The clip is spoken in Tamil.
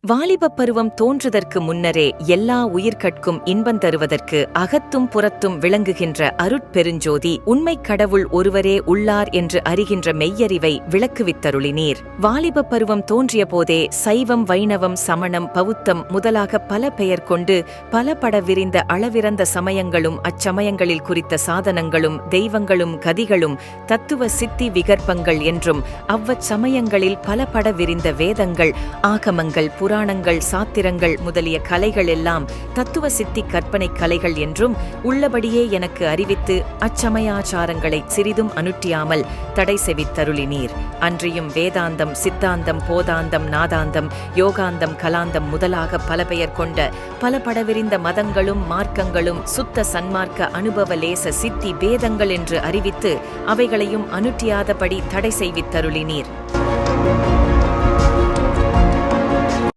வாலிபப் பருவம் தோன்றுதற்கு முன்னரே எல்லா உயிர்கட்கும் இன்பம் தருவதற்கு அகத்தும் புறத்தும் விளங்குகின்ற அருட்பெருஞ்சோதி உண்மைக் கடவுள் ஒருவரே உள்ளார் என்று அறிகின்ற மெய்யறிவை விளக்குவித்தருளினீர். வாலிபப் பருவம் தோன்றிய போதே சைவம், வைணவம், சமணம், பௌத்தம் முதலாக பல பெயர் கொண்டு பல பட விரிந்த அளவிறந்த சமயங்களும் அச்சமயங்களில் குறித்த சாதனங்களும் தெய்வங்களும் கதிகளும் தத்துவ சித்தி விகற்பங்கள் என்றும் அவ்வச்சமயங்களில் பல பட விரிந்த வேதங்கள், ஆகமங்கள், புராணங்கள், சாத்திரங்கள் முதலிய கலைகள் எல்லாம் தத்துவ சித்தி கற்பனை கலைகள் என்றும் உள்ளபடியே எனக்கு அறிவித்து அச்சமயாச்சாரங்களை சிறிதும் அனுட்டியாமல் தடை செவித்தருளினீர். அன்றியும் வேதாந்தம், சித்தாந்தம், போதாந்தம், நாதாந்தம், யோகாந்தம், கலாந்தம் முதலாக பல பெயர் கொண்ட பல படவிரிந்த மதங்களும் மார்க்கங்களும் சுத்த சன்மார்க்க அனுபவ லேச சித்தி பேதங்கள் என்று அறிவித்து அவைகளையும் அனுட்டியாதபடி தடை செய்வித்தருளினீர்.